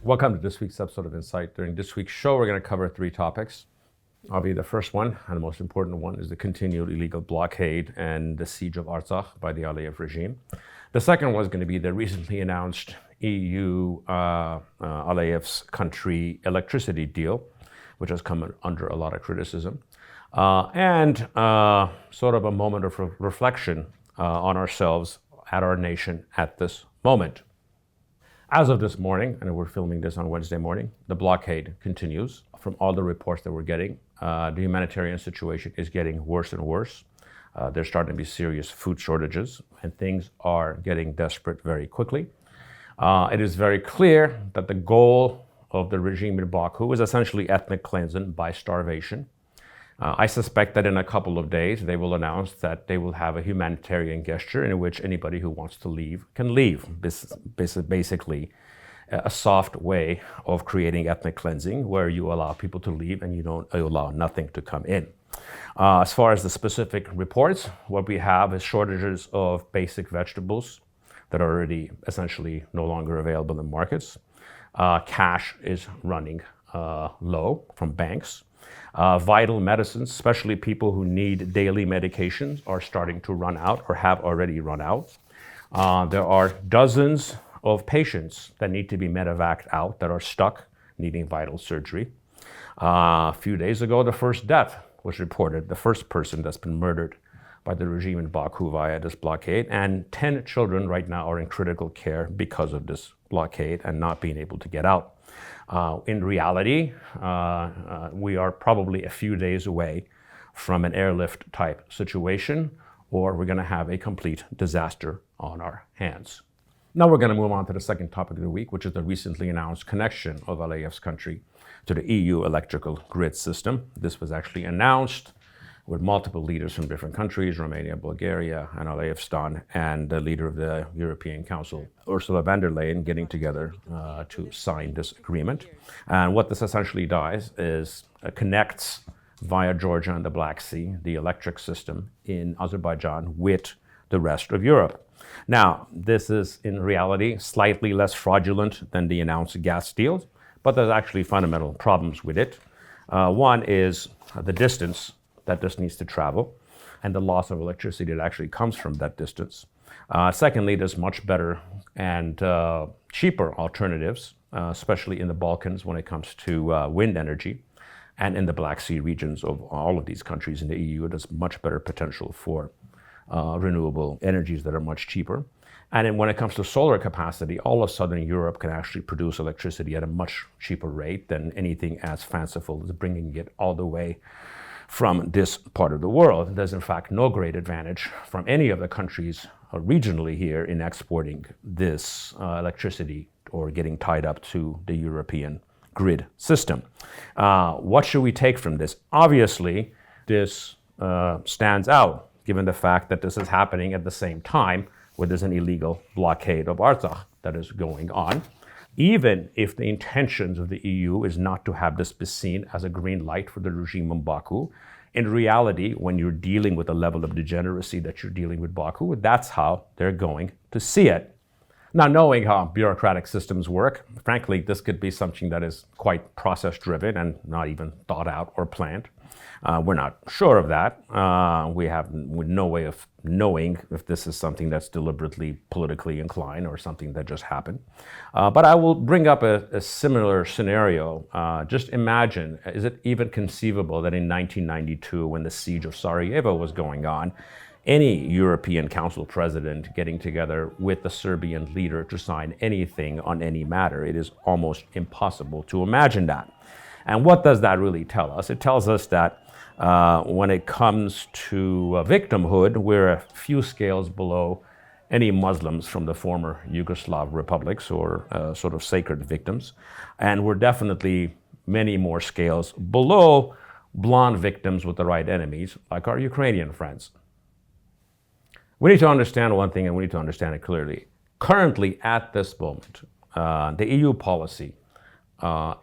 Welcome to this week's episode of Insight. During this week's show, we're going to cover three topics. Obviously, the first one, and the most important one, is the continued illegal blockade and the siege of Artsakh by the Aliyev regime. The second one is going to be the recently announced EU Aliyev's country electricity deal, which has come under a lot of criticism, and sort of a moment of reflection on ourselves, at our nation, at this moment. As of this morning, and we're filming this on Wednesday morning, the blockade continues. From all the reports that we're getting, the humanitarian situation is getting worse and worse. There's starting to be serious food shortages, and things are getting desperate very quickly. It is very clear that the goal of the regime in Baku is essentially ethnic cleansing by starvation. I suspect that in a couple of days, they will announce that they will have a humanitarian gesture in which anybody who wants to leave can leave. This is basically a soft way of creating ethnic cleansing where you allow people to leave and you allow nothing to come in. As far as the specific reports, what we have is shortages of basic vegetables that are already essentially no longer available in markets. Cash is running low from banks. Vital medicines, especially people who need daily medications, are starting to run out or have already run out. There are dozens of patients that need to be medevaced out that are stuck needing vital surgery. A few days ago, the first death was reported, the first person that's been murdered by the regime in Baku via this blockade, and 10 children right now are in critical care because of this blockade and not being able to get out. In reality, we are probably a few days away from an airlift type situation, or we're going to have a complete disaster on our hands. Now we're going to move on to the second topic of the week, which is the recently announced connection of Aliyev's country to the EU electrical grid system. This was actually announced with multiple leaders from different countries, Romania, Bulgaria, and Aliyevstan, and the leader of the European Council, Ursula von der Leyen, getting together to sign this agreement. And what this essentially does is connects via Georgia and the Black Sea, the electric system in Azerbaijan with the rest of Europe. Now, this is in reality slightly less fraudulent than the announced gas deal, but there's actually fundamental problems with it. One is the distance that this needs to travel, and the loss of electricity that actually comes from that distance. Secondly, there's much better and cheaper alternatives, especially in the Balkans when it comes to wind energy, and in the Black Sea regions of all of these countries in the EU, there's much better potential for renewable energies that are much cheaper. And then when it comes to solar capacity, all of Southern Europe can actually produce electricity at a much cheaper rate than anything as fanciful as bringing it all the way from this part of the world. There's in fact no great advantage from any of the countries regionally here in exporting this electricity or getting tied up to the European grid system. What should we take from this? Obviously, this stands out given the fact that this is happening at the same time where there's an illegal blockade of Artsakh that is going on. Even if the intentions of the EU is not to have this be seen as a green light for the regime in Baku, in reality, when you're dealing with the level of degeneracy that you're dealing with Baku, that's how they're going to see it. Now, knowing how bureaucratic systems work, frankly, this could be something that is quite process-driven and not even thought out or planned. We're not sure of that. We have no way of knowing if this is something that's deliberately politically inclined or something that just happened. But I will bring up a similar scenario. Just imagine, is it even conceivable that in 1992, when the siege of Sarajevo was going on, any European Council president getting together with the Serbian leader to sign anything on any matter? It is almost impossible to imagine that. And what does that really tell us? It tells us that when it comes to victimhood, we're a few scales below any Muslims from the former Yugoslav republics or sort of sacred victims. And we're definitely many more scales below blonde victims with the right enemies, like our Ukrainian friends. We need to understand one thing, and we need to understand it clearly. Currently, at this moment, the EU policy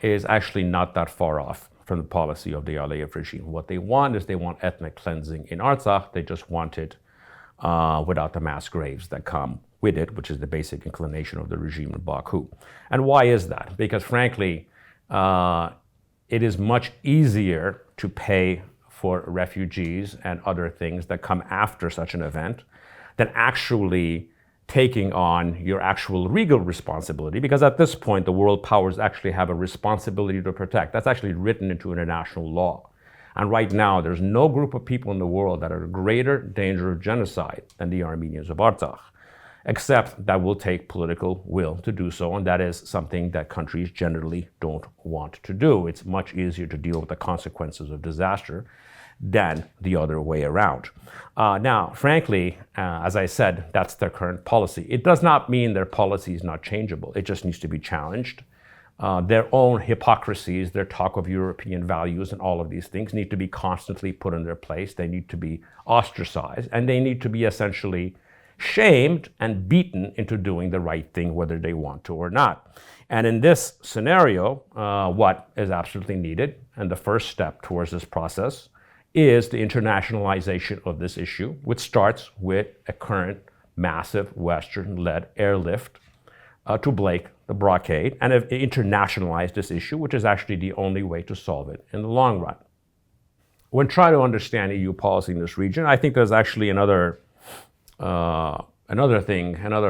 is actually not that far off from the policy of the Aliyev regime. What they want is they want ethnic cleansing in Artsakh. They just want it without the mass graves that come with it, which is the basic inclination of the regime in Baku. And why is that? Because frankly, it is much easier to pay for refugees and other things that come after such an event than actually taking on your actual legal responsibility, because at this point, the world powers actually have a responsibility to protect. That's actually written into international law. And right now, there's no group of people in the world that are in greater danger of genocide than the Armenians of Artsakh, except that will take political will to do so, and that is something that countries generally don't want to do. It's much easier to deal with the consequences of disaster than the other way around. Now, frankly, as I said, that's their current policy. It does not mean their policy is not changeable. It just needs to be challenged. Their own hypocrisies, their talk of European values and all of these things need to be constantly put in their place. They need to be ostracized, and they need to be essentially shamed and beaten into doing the right thing, whether they want to or not. And in this scenario, what is absolutely needed, and the first step towards this process, is the internationalization of this issue, which starts with a current massive Western-led airlift to break the blockade and internationalize this issue, which is actually the only way to solve it in the long run. When trying to understand EU policy in this region, I think there's actually another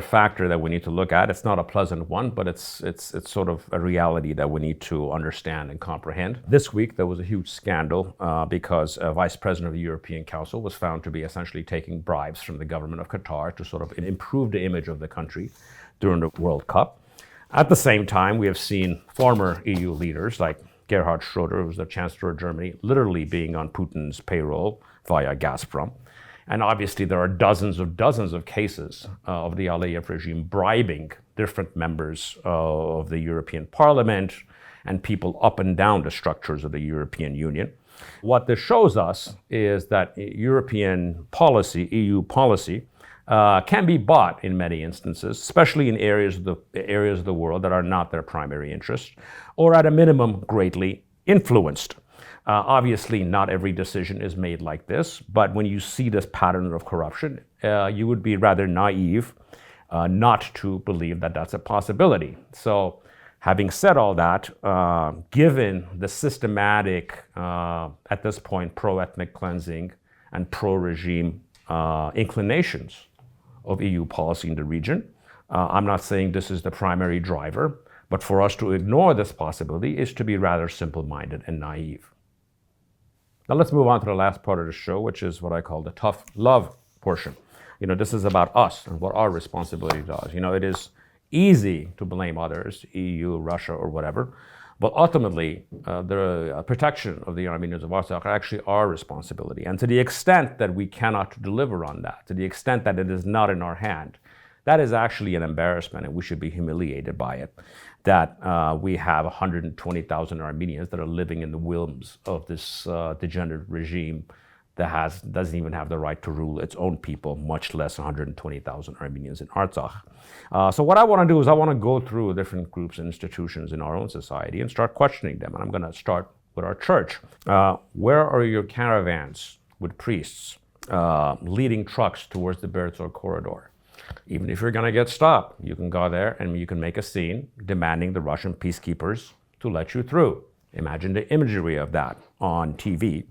factor that we need to look at. It's not a pleasant one, but it's sort of a reality that we need to understand and comprehend. This week, there was a huge scandal because a vice president of the European Council was found to be essentially taking bribes from the government of Qatar to sort of improve the image of the country during the World Cup. At the same time, we have seen former EU leaders like Gerhard Schröder, who was the Chancellor of Germany, literally being on Putin's payroll via Gazprom. And obviously, there are dozens of cases of the Aliyev regime bribing different members of the European Parliament and people up and down the structures of the European Union. What this shows us is that European policy, EU policy, can be bought in many instances, especially in areas of the world that are not their primary interest, or at a minimum, greatly influenced. Obviously, not every decision is made like this, but when you see this pattern of corruption, you would be rather naive not to believe that that's a possibility. So, having said all that, given the systematic, at this point, pro-ethnic cleansing and pro-regime inclinations of EU policy in the region, I'm not saying this is the primary driver, but for us to ignore this possibility is to be rather simple-minded and naive. Now let's move on to the last part of the show, which is what I call the tough love portion. This is about us and what our responsibility does. It is easy to blame others, EU, Russia, or whatever, but ultimately, the protection of the Armenians of Artsakh are actually our responsibility. And to the extent that we cannot deliver on that, to the extent that it is not in our hand, that is actually an embarrassment, and we should be humiliated by it. That we have 120,000 Armenians that are living in the whims of this degenerate regime that doesn't even have the right to rule its own people, much less 120,000 Armenians in Artsakh. So what I want to do is I want to go through different groups and institutions in our own society and start questioning them. And I'm going to start with our church. Where are your caravans with priests leading trucks towards the Berzor corridor? Even if you're going to get stopped, you can go there and you can make a scene demanding the Russian peacekeepers to let you through. Imagine the imagery of that on TV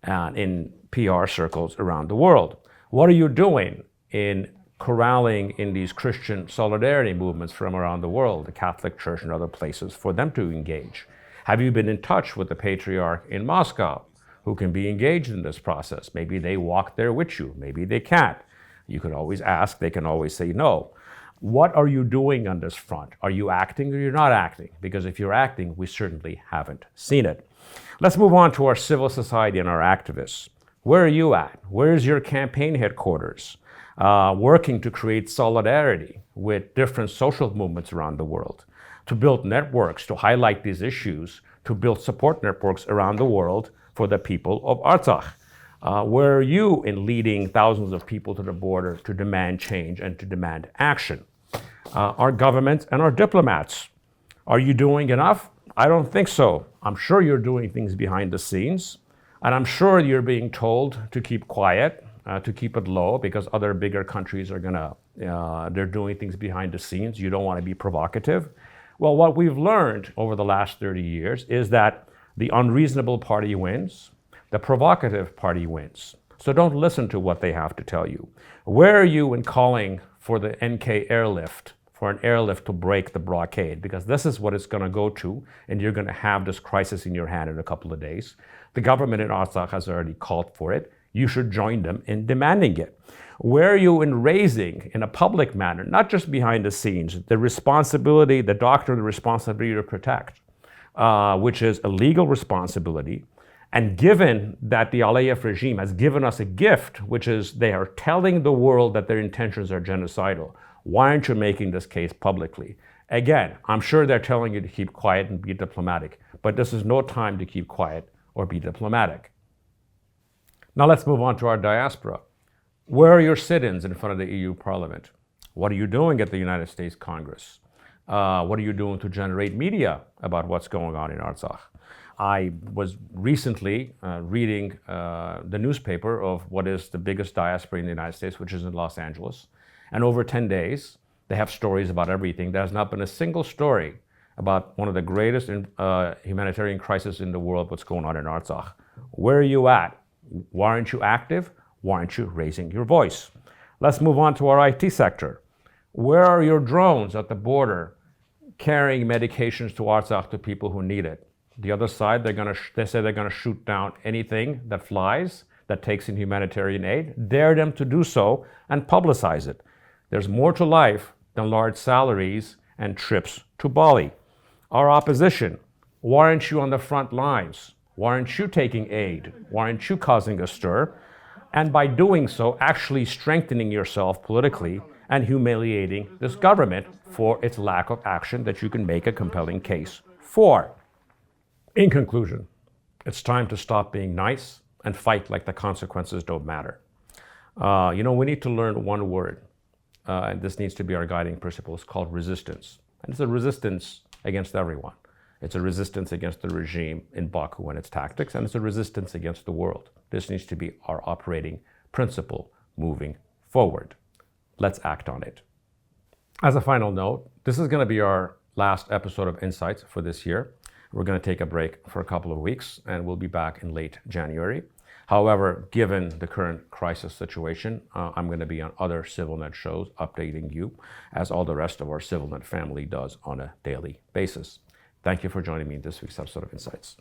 and in PR circles around the world. What are you doing in corralling in these Christian solidarity movements from around the world, the Catholic Church and other places, for them to engage? Have you been in touch with the patriarch in Moscow who can be engaged in this process? Maybe they walk there with you, maybe they can't. You can always ask, they can always say no. What are you doing on this front? Are you acting or you're not acting? Because if you're acting, we certainly haven't seen it. Let's move on to our civil society and our activists. Where are you at? Where's your campaign headquarters? Working to create solidarity with different social movements around the world, to build networks, to highlight these issues, to build support networks around the world for the people of Artsakh. Where are you in leading thousands of people to the border to demand change and to demand action? Our government and our diplomats, are you doing enough? I don't think so. I'm sure you're doing things behind the scenes, and I'm sure you're being told to keep quiet to keep it low because other bigger countries are they're doing things behind the scenes. You don't want to be provocative. Well, what we've learned over the last 30 years is that the unreasonable party wins, the provocative party wins. So don't listen to what they have to tell you. Where are you in calling for the NK airlift, for an airlift to break the blockade? Because this is what it's going to go to, and you're going to have this crisis in your hand in a couple of days. The government in Artsakh has already called for it. You should join them in demanding it. Where are you in raising, in a public manner, not just behind the scenes, the responsibility, the doctrine of the responsibility to protect, which is a legal responsibility. And given that the Aliyev regime has given us a gift, which is they are telling the world that their intentions are genocidal, why aren't you making this case publicly? Again, I'm sure they're telling you to keep quiet and be diplomatic, but this is no time to keep quiet or be diplomatic. Now let's move on to our diaspora. Where are your sit-ins in front of the EU Parliament? What are you doing at the United States Congress? What are you doing to generate media about what's going on in Artsakh? I was recently reading the newspaper of what is the biggest diaspora in the United States, which is in Los Angeles. And over 10 days, they have stories about everything. There has not been a single story about one of the greatest humanitarian crises in the world, what's going on in Artsakh. Where are you at? Why aren't you active? Why aren't you raising your voice? Let's move on to our IT sector. Where are your drones at the border carrying medications to Artsakh to people who need it? The other side, they say they're gonna shoot down anything that flies, that takes in humanitarian aid, dare them to do so and publicize it. There's more to life than large salaries and trips to Bali. Our opposition, why aren't you on the front lines? Why aren't you taking aid? Why aren't you causing a stir? And by doing so, actually strengthening yourself politically and humiliating this government for its lack of action that you can make a compelling case for. In conclusion, it's time to stop being nice and fight like the consequences don't matter. We need to learn one word, and this needs to be our guiding principle. It's called resistance. And it's a resistance against everyone. It's a resistance against the regime in Baku and its tactics, and it's a resistance against the world. This needs to be our operating principle moving forward. Let's act on it. As a final note, this is going to be our last episode of Insights for this year. We're going to take a break for a couple of weeks, and we'll be back in late January. However, given the current crisis situation, I'm going to be on other CivilNet shows updating you, as all the rest of our CivilNet family does on a daily basis. Thank you for joining me in this week's episode of Insights.